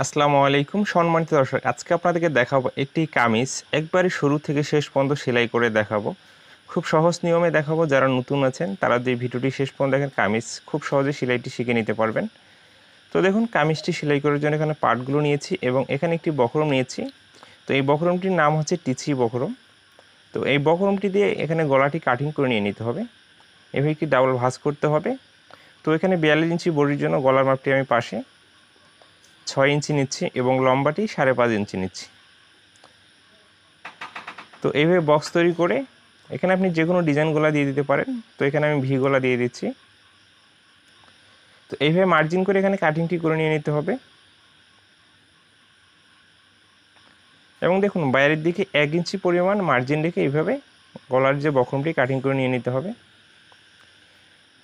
আসসালামু আলাইকুম সম্মানিত দর্শক, আজকে আপনাদেরকে দেখাবো একটি কামিজ একবারে শুরু থেকে শেষ পর্যন্ত সেলাই করে দেখাবো। খুব সহজ নিয়মে দেখাবো। যারা নতুন আছেন তারা যদি ভিডিওটি শেষ পর্যন্ত দেখেন, কামিজ খুব সহজে সেলাইটি শিখে নিতে পারবেন। তো দেখুন, কামিজটি সেলাই করার জন্য এখানে পার্টগুলো নিয়েছি এবং এখানে একটি বক্রম নিয়েছি। তো এই বক্রমটির নাম হচ্ছে টিচি বক্রম। তো এই বক্রমটি দিয়ে এখানে গলাটি কাটিং করে নিয়ে নিতে হবে। এভাবে একটি ডাবল ভাঁজ করতে হবে। তো এখানে 42 ইঞ্চি বডির জন্য গলার মাপটি আমি পাশে 6 ইঞ্চি নিচ্ছি এবং লম্বাটি 5.5 ইঞ্চি নিচ্ছি। তো এইভাবে বক্স তৈরি করে এখানে আপনি যে কোনো ডিজাইন গলা দিয়ে দিতে পারেন। তো এখানে আমি ভি গলা দিয়ে দিচ্ছি। তো এইভাবে মার্জিন করে এখানে কাটিংটি করে নিয়ে নিতে হবে এবং দেখুন বাইরের দিকে 1 ইঞ্চি পরিমাণ মার্জিন রেখে এইভাবে গলার যে বক্রমটি কাটিং করে নিয়ে নিতে হবে।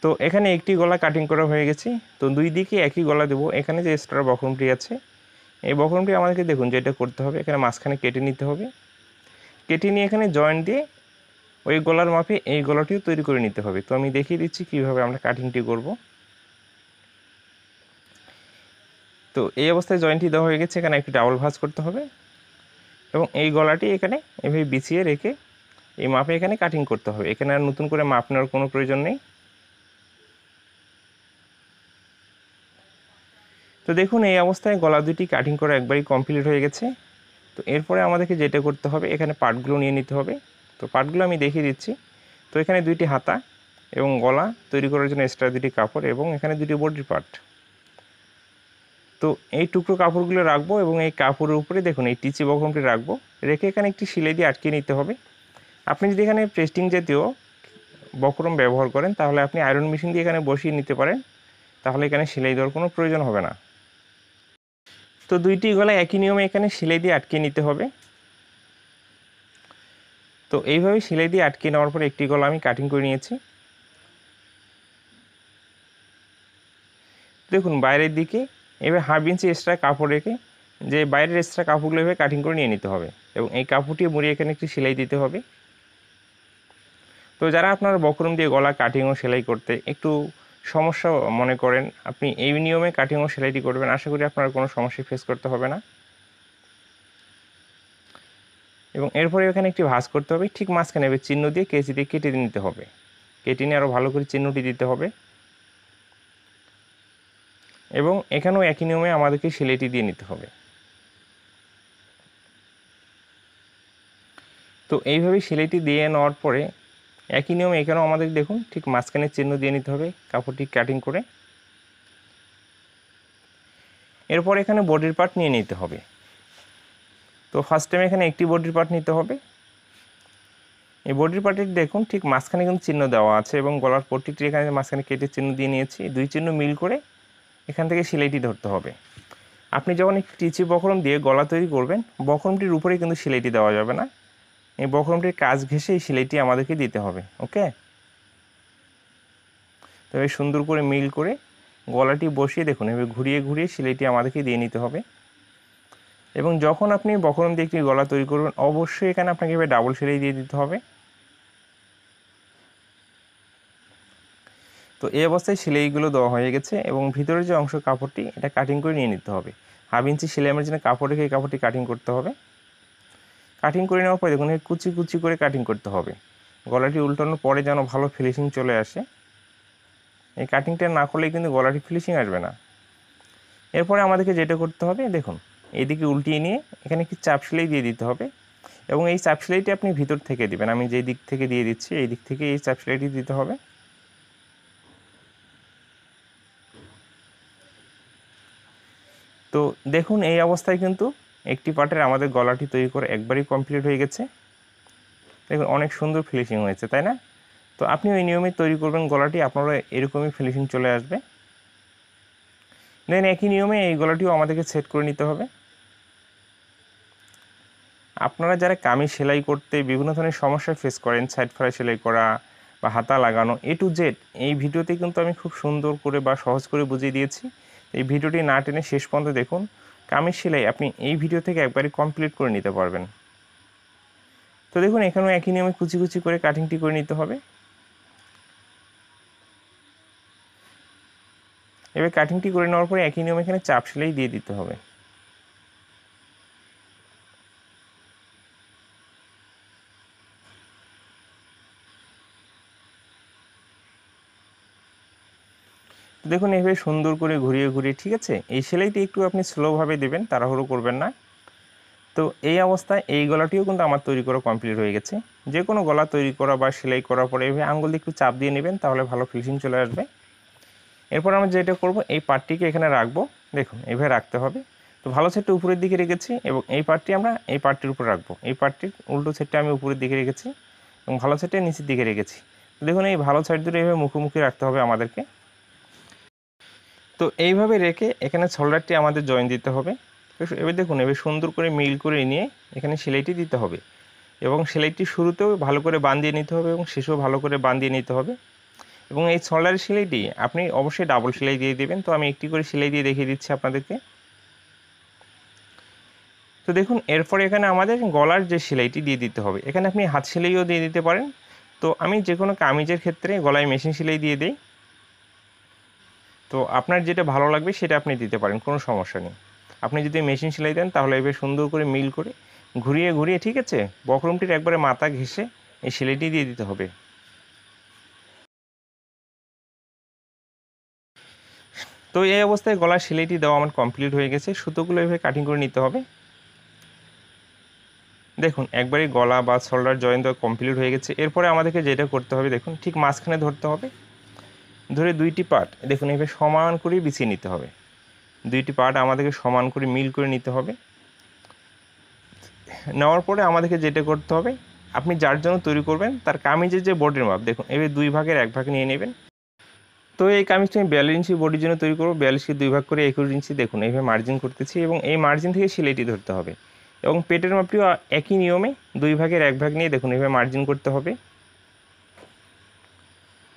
তো এখানে একটি গলা কাটিং করা হয়ে গেছে। তো দুই দিকে একই গলা দেবো। এখানে যে এক্সট্রা বক্রমটি আছে এই বক্রমটি আমাদেরকে দেখুন যেটা করতে হবে, এখানে মাঝখানে কেটে নিতে হবে। কেটে নিয়ে এখানে জয়েন্ট দিয়ে ওই গলার মাপে এই গলাটিও তৈরি করে নিতে হবে। তো আমি দেখিয়ে দিচ্ছি কীভাবে আমরা কাটিংটি করব। তো এই অবস্থায় জয়েন্টটি দেওয়া হয়ে গেছে। এখানে একটি ডাবল ভাঁজ করতে হবে এবং এই গলাটি এখানে এভাবে বিছিয়ে রেখে এই মাপে এখানে কাটিং করতে হবে। এখানে আর নতুন করে মাপ নেওয়ার কোনো প্রয়োজন নেই। তো দেখুন এই অবস্থায় গলা দুটি কাটিং করা একবারই কমপ্লিট হয়ে গেছে। তো এরপরে আমাদেরকে যেটা করতে হবে, এখানে পার্টগুলো নিয়ে নিতে হবে। তো পার্টগুলো আমি দেখিয়ে দিচ্ছি। তো এখানে দুইটি হাতা এবং গলা তৈরি করার জন্য এক্সট্রা দুটি কাপড় এবং এখানে দুটি বডির পার্ট। তো এই টুকরো কাপড়গুলো রাখবো এবং এই কাপড়ের উপরে দেখুন এই টিচি বক্রমটি রাখবো। রেখে এখানে একটি সেলাই দিয়ে আটকে নিতে হবে। আপনি যদি এখানে পেস্টিং জাতীয় বক্রম ব্যবহার করেন তাহলে আপনি আয়রন মেশিন দিয়ে এখানে বসিয়ে নিতে পারেন, তাহলে এখানে সেলাই দেওয়ার কোনো প্রয়োজন হবে না। তো দুইটি গলা একই নিয়মে এখানে সেলাই দিয়ে আটকে নিতে হবে। তো এইভাবে সেলাই দিয়ে আটকে নেওয়ার পরে একটি গলা আমি কাটিং করে নিয়েছি। দেখুন বাইরের দিকে এবার 1/2 ইঞ্চি এক্সট্রা কাপড় রেখে যে বাইরের এক্সট্রা কাপড়গুলো এভাবে কাটিং করে নিয়ে নিতে হবে এবং এই কাপড়টি মুড়িয়ে এখানে একটি সেলাই দিতে হবে। তো যারা আপনারা বক্রম দিয়ে গলা কাটিং ও সেলাই করতে একটু সমস্যা মনে করেন, আপনি এই নিয়মে কাটিং ও সেলাইটি করবেন, আশা করি আপনার কোনো সমস্যা ফেস করতে হবে না। এবং এরপরে এখানে একটি ভাঁজ করতে হবে। ঠিক মাঝখানে এবার চিহ্ন দিয়ে কেচি দিয়ে কেটে নিতে হবে। কেটে নিয়ে আরও ভালো করে চিহ্নটি দিতে হবে এবং এখানেও একই নিয়মে আমাদেরকে সেলাইটি দিয়ে নিতে হবে। তো এইভাবে সেলাইটি দিয়ে নেওয়ার পরে একই নিয়মে এখানেও আমাদের দেখুন ঠিক মাঝখানে চিহ্ন দিয়ে নিতে হবে কাপড়টি কাটিং করে। এরপর এখানে বডির পার্ট নিয়ে নিতে হবে। তো ফার্স্ট টাইম এখানে একটি বডির পার্ট নিতে হবে। এই বডির পার্টের দেখুন ঠিক মাঝখানে কিন্তু চিহ্ন দেওয়া আছে এবং গলার পট্টিটি এখানে মাঝখানে কেটে চিহ্ন দিয়ে নিয়েছি। দুই চিহ্ন মিল করে এখান থেকে সেলাইটি ধরতে হবে। আপনি যখন একটি টিচি বক্রম দিয়ে গলা তৈরি করবেন, বক্রমটির উপরে কিন্তু সেলাইটি দেওয়া যাবে না। এই বক্রমটির কাজ ঘেঁষে এই সেলাইটি আমাদেরকে দিতে হবে। ওকে, তবে সুন্দর করে মিল করে গলাটি বসিয়ে দেখুন এভাবে ঘুরিয়ে ঘুরিয়ে সেলাইটি আমাদেরকে দিয়ে নিতে হবে। এবং যখন আপনি বক্রম দিয়ে একটি গলা তৈরি করবেন অবশ্যই এখানে আপনাকে এভাবে ডাবল সেলাই দিয়ে দিতে হবে। তো এই অবস্থায় সেলাইগুলো দেওয়া হয়ে গেছে এবং ভিতরের যে অংশ কাপড়টি এটা কাটিং করে নিয়ে নিতে হবে। 1/2 ইঞ্চি সেলাই আমার জন্য কাপড় রেখে এই কাপড়টি কাটিং করতে হবে। কাটিং করে নেওয়ার পরে দেখুন কুচি কুচি করে কাটিং করতে হবে। গলাটি উল্টানোর পরে যেন ভালো ফিনিশিং চলে আসে। এই কাটিংটা না করলে কিন্তু গলাটি ফিনিশিং আসবে না। এরপরে আমাদেরকে যেটা করতে হবে দেখুন এইদিকে উল্টিয়ে নিয়ে এখানে একটি চাপ সেলাই দিয়ে দিতে হবে এবং এই চাপ সেলাইটি আপনি ভিতর থেকে দিবেন। আমি যেই দিক থেকে দিয়ে দিচ্ছি এই দিক থেকে এই চাপ সেলাইটি দিতে হবে। তো দেখুন এই অবস্থায় কিন্তু একটি পার্টের আমাদের গলাটি তৈরি করে একবারই কমপ্লিট হয়ে গেছে। দেখুন অনেক সুন্দর ফিনিশিং হয়েছে, তাই না? তো আপনি ওই নিয়মে তৈরি করবেন গলাটি, আপনারও এরকমই ফিনিশিং চলে আসবে। দেন একই নিয়মে এই গলাটিও আমাদেরকে সেট করে নিতে হবে। আপনারা যারা কামিজ সেলাই করতে বিভিন্ন ধরনের সমস্যা ফেস করেন, সাইড ফ্লাই সেলাই করা বা হাতা লাগানো A to Z, এই ভিডিওতে কিন্তু আমি খুব সুন্দর করে বা সহজ করে বুঝিয়ে দিয়েছি। এই ভিডিওটি না টেনে শেষ পর্যন্ত দেখুন। কামিজ সেলাই আপনি এই ভিডিও থেকে একবারে কমপ্লিট করে নিতে পারবেন। তো দেখুন এখানেও একই নিয়মে কুচি কুচি করে কাটিংটি করে নিতে হবে। এবার কাটিংটি করে নেওয়ার পরে একই নিয়মে এখানে চাপ সেলাই দিয়ে দিতে হবে। দেখুন এইভাবে সুন্দর করে ঘুরিয়ে ঘুরিয়ে, ঠিক আছে, এই সেলাইটি একটু আপনি স্লোভাবে দেবেন, তাড়াহুড়ো করবেন না। তো এই অবস্থায় এই গলাটিও কিন্তু আমার তৈরি করা কমপ্লিট হয়ে গেছে। যে কোনো গলা তৈরি করা বা সেলাই করার পরে এইভাবে আঙ্গুল দিয়ে একটু চাপ দিয়ে নেবেন, তাহলে ভালো ফিনিশিং চলে আসবে। এরপর আমরা যেটা করব, এই পার্টটিকে এখানে রাখবো। দেখুন এইভাবে রাখতে হবে। তো ভালো সাইডটা উপরের দিকে রেখেছি এবং এই পার্টটি আমরা এই পার্টটির উপর রাখবো। এই পার্টটির উল্টো সাইডটা আমি উপরের দিকে রেখেছি এবং ভালো সাইডটা নিচের দিকে রেখেছি। দেখুন এই ভালো সাইড দুটো এইভাবে মুখোমুখি রাখতে হবে আমাদেরকে। তো এইভাবে রেখে এখানে শোল্ডারটি আমাদের জয়েন দিতে হবে। এবার দেখুন এবার সুন্দর করে মিল করে নিয়ে এখানে সেলাইটি দিতে হবে এবং সেলাইটি শুরুতেও ভালো করে বাঁধিয়ে নিতে হবে এবং শেষেও ভালো করে বাঁধিয়ে নিতে হবে। এবং এই শোল্ডারের সেলাইটি আপনি অবশ্যই ডাবল সেলাই দিয়ে দেবেন। তো আমি একটি করে সেলাই দিয়ে দেখিয়ে দিচ্ছি আপনাদেরকে। তো দেখুন এরপরে এখানে আমাদের গলার যে সেলাইটি দিয়ে দিতে হবে, এখানে আপনি হাত সেলাইও দিয়ে দিতে পারেন। তো আমি যে কোনো কামিজের ক্ষেত্রে গলায় মেশিন সেলাই দিয়ে দিই। তো আপনার যেটা ভালো লাগবে সেটা আপনি দিতে পারেন, কোনো সমস্যা নেই। আপনি যদি মেশিন সেলাই দেন তাহলে এবার সুন্দর করে মিল করে ঘুরিয়ে ঘুরিয়ে, ঠিক আছে, বক্রমটির একবারে মাথা ঘেঁষে এই সেলাইটি দিয়ে দিতে হবে। তো এই অবস্থায় গলার সেলাইটি দেওয়া আমার কমপ্লিট হয়ে গেছে। সুতোগুলো এভাবে কাটিং করে নিতে হবে। দেখুন একবারে গলা বা শোল্ডার জয়েন দেওয়া কমপ্লিট হয়ে গেছে। এরপরে আমাদেরকে যেটা করতে হবে, দেখুন ঠিক মাঝখানে ধরতে হবে। ধরে দুইটি পার্ট দেখুন এভাবে সমান করে বিছিয়ে নিতে হবে। দুইটি পার্ট আমাদেরকে সমান করে মিল করে নিতে হবে। নেওয়ার পরে আমাদেরকে যেটা করতে হবে, আপনি যার জন্য তৈরি করবেন তার কামিজের যে বডির মাপ, দেখুন এভাবে 2 ভাগের 1 ভাগ নিয়ে নেবেন। তো এই কামিজটা আমি 42 ইঞ্চি বডির জন্য তৈরি করবো। 42কে 2 ভাগ করে 21 ইঞ্চি দেখুন এইভাবে মার্জিন করতেছি এবং এই মার্জিন থেকে সেলাইটি ধরতে হবে। এবং পেটের মাপটিও একই নিয়মে 2 ভাগের 1 ভাগ নিয়ে দেখুন এইভাবে মার্জিন করতে হবে।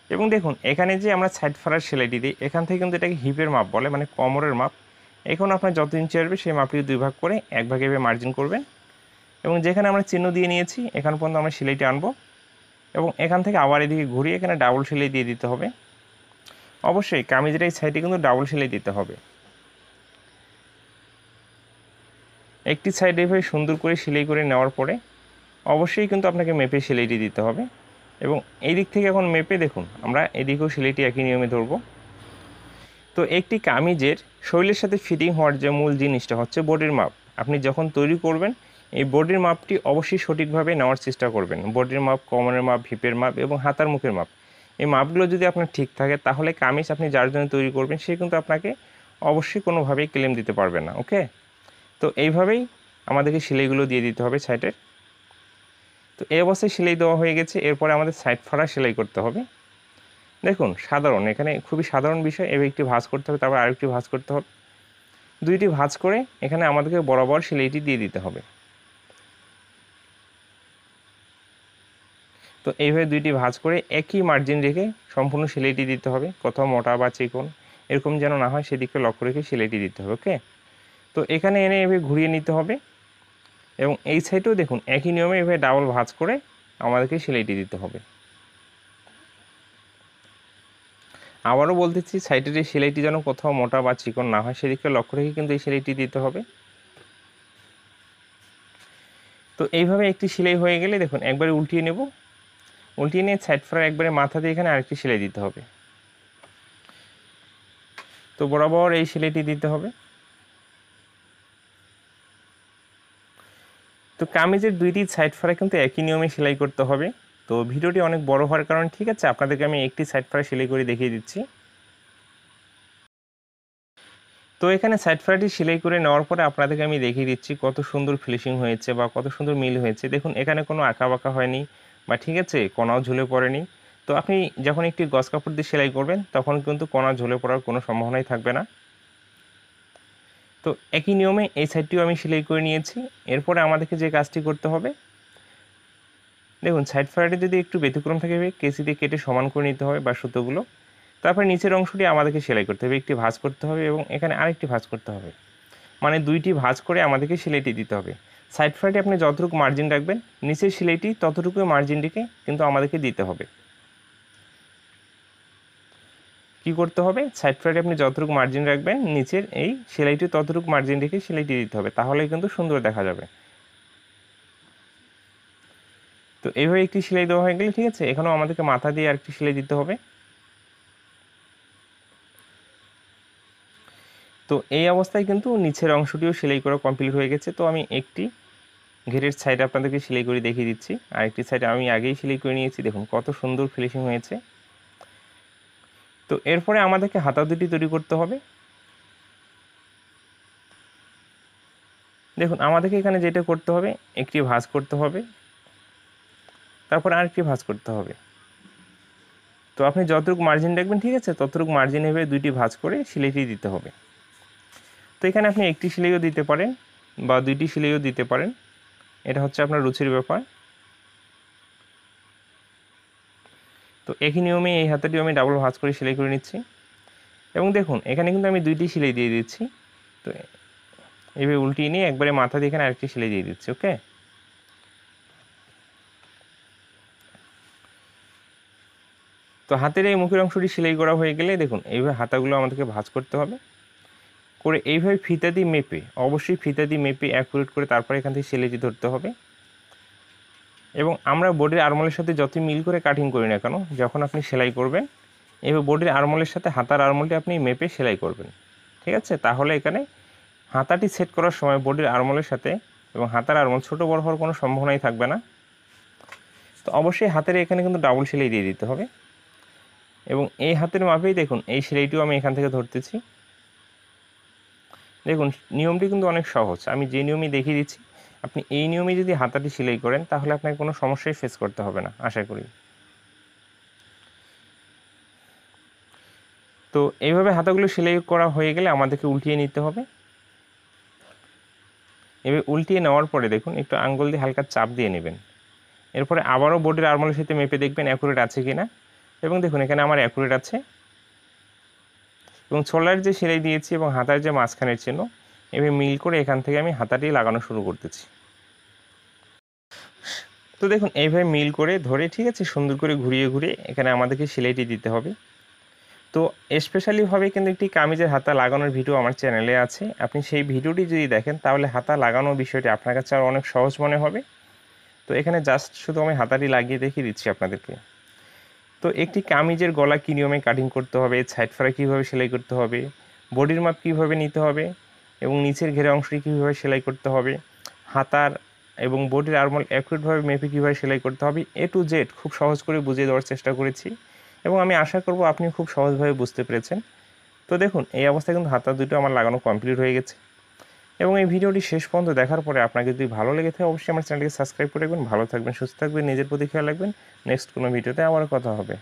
এবং দেখুন এখানে যে আমরা সাইড ফাড়ার সেলাইটি দিই, এখান থেকে কিন্তু এটাকে হিপের মাপ বলে, মানে কোমরের মাপ। এখন আপনার যত ইঞ্চি আসবে সেই মাপটি 2 ভাগ করে 1 ভাগে এভাবে মার্জিন করবেন এবং যেখানে আমরা চিহ্ন দিয়ে নিয়েছি এখান পর্যন্ত আমরা সেলাইটি আনবো এবং এখান থেকে আবার এদিকে ঘুরিয়ে এখানে ডাবল সেলাই দিয়ে দিতে হবে। অবশ্যই কামিজের এই সাইডে কিন্তু ডাবল সেলাই দিতে হবে। একটি সাইডে এভাবে সুন্দর করে সেলাই করে নেওয়ার পরে অবশ্যই কিন্তু আপনাকে মেপে সেলাইটি দিতে হবে এবং এই দিক থেকে এখন মেপে দেখুন আমরা এদিকেও সেলাইটি একই নিয়মে ধরবো। তো একটি কামিজের শরীরের সাথে ফিটিং হওয়ার যে মূল জিনিসটা হচ্ছে বডির মাপ। আপনি যখন তৈরি করবেন এই বডির মাপটি অবশ্যই সঠিকভাবে নেওয়ার চেষ্টা করবেন। বডির মাপ, কোমরের মাপ, হিপের মাপ এবং হাতার মুখের মাপ, এই মাপগুলো যদি আপনার ঠিক থাকে তাহলে কামিজ আপনি যার জন্য তৈরি করবেন সে কিন্তু আপনাকে অবশ্যই কোনোভাবেই ক্লেম দিতে পারবে না। ওকে, তো এইভাবেই আমাদেরকে সেলাইগুলো দিয়ে দিতে হবে সাইডের। তো এই অবস্থায় সেলাই দেওয়া হয়ে গেছে। এরপরে আমাদের সাইড ফাড়া সেলাই করতে হবে। দেখুন সাধারণ, এখানে খুবই সাধারণ বিষয়। এবার একটি ভাঁজ করতে হবে, তারপর আরেকটি ভাঁজ করতে হবে। দুইটি ভাঁজ করে এখানে আমাদেরকে বরাবর সেলাইটি দিয়ে দিতে হবে। তো এইভাবে দুইটি ভাঁজ করে একই মার্জিন রেখে সম্পূর্ণ সেলাইটি দিতে হবে। কোথাও মোটা বা চিকন এরকম যেন না হয় সেদিকে লক্ষ্য রেখে সেলাইটি দিতে হবে। ওকে, তো এখানে এনে এভাবে ঘুরিয়ে নিতে হবে এবং এই সাইডেও দেখুন একই নিয়মে এভাবে ডাবল ভাঁজ করে আমাদেরকে সেলাইটি দিতে হবে। আবারও বলতেছি, সাইডের এই সেলাইটি যেন কোথাও মোটা বা চিকন না হয় সেদিকে লক্ষ্য রেখে কিন্তু এই সেলাইটি দিতে হবে। তো এইভাবে একটি সেলাই হয়ে গেলে দেখুন একবারে উল্টিয়ে নেব। উল্টিয়ে নিয়ে সাইড ফাড়ার একবারে মাথা দিয়ে এখানে আরেকটি সেলাই দিতে হবে। তো বরাবর এই সেলাইটি দিতে হবে। তো কামিজের দুইটি সাইড ফাড়া কিন্তু একই নিয়মে সেলাই করতে হবে। তো ভিডিওটি অনেক বড় হওয়ার কারণে, ঠিক আছে, আপনাদেরকে আমি একটি সাইড ফাড়া সেলাই করে দেখিয়ে দিচ্ছি। তো এখানে সাইড ফাড়াটি সেলাই করে নেওয়ার পরে আপনাদেরকে আমি দেখিয়ে দিচ্ছি কত সুন্দর ফিনিশিং হয়েছে বা কত সুন্দর মিল হয়েছে। দেখুন এখানে কোনো আঁকা বাঁকা হয়নি বা, ঠিক আছে, কোনাও ঝুলে পড়েনি। তো আপনি যখন একটি গজ কাপড় দিয়ে সেলাই করবেন তখন কিন্তু কোনা ঝুলে পড়ার কোনো সম্ভাবনাই থাকবে না। তো একই নিয়মে এই সাইডটিও আমি সেলাই করে নিয়েছি। এরপরে আমাদেরকে যে কাজটি করতে হবে, দেখুন সাইড ফাড়াটি যদি একটু ব্যতিক্রম থাকে কেসি দিয়ে কেটে সমান করে নিতে হবে বা সুতোগুলো। তারপরে নিচের অংশটি আমাদেরকে সেলাই করতে হবে। একটি ভাঁজ করতে হবে এবং এখানে আরেকটি ভাঁজ করতে হবে, মানে দুইটি ভাঁজ করে আমাদেরকে সেলাইটি দিতে হবে। সাইড ফাড়াটি আপনি যতটুকু মার্জিন রাখবেন নিচের সেলাইটি ততটুকু মার্জিনটিকে কিন্তু আমাদেরকে দিতে হবে। কি করতে হবে, সাইড ফাড়াটি আপনি যতটুকু মার্জিন রাখবেন নিচের এই সেলাইটি ততটুকু মার্জিন রেখে সেলাইটি দিতে হবে, তাহলেই কিন্তু সুন্দর দেখা যাবে। তো এইভাবে একটি সেলাই দেওয়া হয়ে গেলে, ঠিক আছে, এখানেও আমাদেরকে মাথা দিয়ে আরেকটি সেলাই দিতে হবে। তো এই অবস্থায় কিন্তু নিচের অংশটিও সেলাই করা কমপ্লিট হয়ে গেছে। তো আমি একটি ঘেরের সাইডে আপনাদেরকে সেলাই করে দেখিয়ে দিচ্ছি, আর একটি সাইডে আমি আগেই সেলাই করে নিয়েছি। দেখুন কত সুন্দর ফিনিশিং হয়েছে। তো এরপরে আমাদেরকে হাতা দুটি তৈরি করতে হবে। দেখুন আমাদেরকে এখানে যেটা করতে হবে, একটি ভাঁজ করতে হবে, তারপর আরেকটি ভাঁজ করতে হবে। তো আপনি যতটুকু মার্জিন রাখবেন, ঠিক আছে, ততটুকু মার্জিন এভাবে দুইটি ভাঁজ করে সেলাইটি দিতে হবে। তো এখানে আপনি একটি সেলাইও দিতে পারেন বা দুইটি সেলাইও দিতে পারেন, এটা হচ্ছে আপনার রুচির ব্যাপার। তো একই নিয়মে এই হাতাটিও আমি ডাবল ভাঁজ করে সেলাই করে নিচ্ছি। এবং দেখুন এখানে কিন্তু আমি দুইটি সেলাই দিয়ে দিচ্ছি। তো এইভাবে উল্টিয়ে নিয়ে একবারে মাথা দিয়ে এখানে আরেকটি সেলাই দিয়ে দিচ্ছি। ওকে, তো হাতের এই মুখের অংশটি সেলাই করা হয়ে গেলে দেখুন এইভাবে হাতাগুলো আমাদেরকে ভাঁজ করতে হবে করে এইভাবে ফিতা দিয়ে মেপে, অবশ্যই ফিতা দিয়ে মেপে অ্যাকুরেট করে তারপরে এখান থেকে সেলাইটি ধরতে হবে। এবং আমরা বডির আরমোলের সাথে যতই মিল করে কাটিং করি না কেন, যখন আপনি সেলাই করবেন এইভাবে বডির আরমোলের সাথে হাতার আরমোলটি আপনি মেপে সেলাই করবেন, ঠিক আছে। তাহলে এখানে হাতাটি সেট করার সময় বডির আরমোলের সাথে এবং হাতার আরমোল ছোটো বড় হওয়ার কোনো সম্ভাবনাই থাকবে না। তো অবশ্যই হাতের এখানে কিন্তু ডাবল সেলাই দিয়ে দিতে হবে। এবং এই হাতের মাপেই দেখুন এই সেলাইটিও আমি এখান থেকে ধরতেছি। দেখুন নিয়মটি কিন্তু অনেক সহজ, আমি যে নিয়মই দেখিয়ে দিচ্ছি আপনি এই নিয়মে যদি হাতাটি সেলাই করেন তাহলে আপনাকে কোনো সমস্যাই ফেস করতে হবে না আশা করি। তো এইভাবে হাতাগুলো সেলাই করা হয়ে গেলে আমাদেরকে উল্টিয়ে নিতে হবে। এভাবে উল্টিয়ে নেওয়ার পরে দেখুন একটু আঙ্গুল দিয়ে হালকা চাপ দিয়ে নেবেন। এরপরে আবারও বডির আরমোলের সাথে মেপে দেখবেন অ্যাকুরেট আছে কিনা। এবং দেখুন এখানে আমার অ্যাকুরেট আছে। এবং ছোলার যে সেলাই দিয়েছি এবং হাতার যে মাঝখানের চিহ্ন, এভাবে মিল করে এখান থেকে আমি হাতাটি লাগানো শুরু করতেছি। তো দেখুন এইভাবে মিল করে ধরে, ঠিক আছে, সুন্দর করে ঘুরিয়ে ঘুরিয়ে এখানে আমাদেরকে সেলাইটি দিতে হবে। তো স্পেশালিভাবে কিন্তু একটি কামিজের হাতা লাগানোর ভিডিও আমার চ্যানেলে আছে, আপনি সেই ভিডিওটি যদি দেখেন তাহলে হাতা লাগানোর বিষয়টি আপনার কাছে আর অনেক সহজ মনে হবে। তো এখানে জাস্ট শুধু আমি হাতাটি লাগিয়ে দেখিয়ে দিচ্ছি আপনাদেরকে। তো একটি কামিজের গলা কী নিয়মে কাটিং করতে হবে, সাইড ফাড়া কীভাবে সেলাই করতে হবে, বডির মাপ কীভাবে নিতে হবে এবং নিচের ঘেরে অংশটি কীভাবে সেলাই করতে হবে, হাতার এবং বডির আরমোল অ্যাকুরেটভাবে মেপে কীভাবে সেলাই করতে হবে, A to Z খুব সহজ করে বুঝিয়ে দেওয়ার চেষ্টা করেছি এবং আমি আশা করব আপনি খুব সহজভাবে বুঝতে পেরেছেন। তো দেখুন এই অবস্থায় কিন্তু হাতা দুটো আমার লাগানো কমপ্লিট হয়ে গেছে। এবং এই ভিডিওটি শেষ পর্যন্ত দেখার পরে আপনাকে যদি ভালো লেগে থাকে অবশ্যই আমার চ্যানেলটিকে সাবস্ক্রাইব করে রাখবেন। ভালো থাকবেন, সুস্থ থাকবেন, নিজের প্রতি খেয়াল রাখবেন। নেক্সট কোনো ভিডিওতে আবার কথা হবে।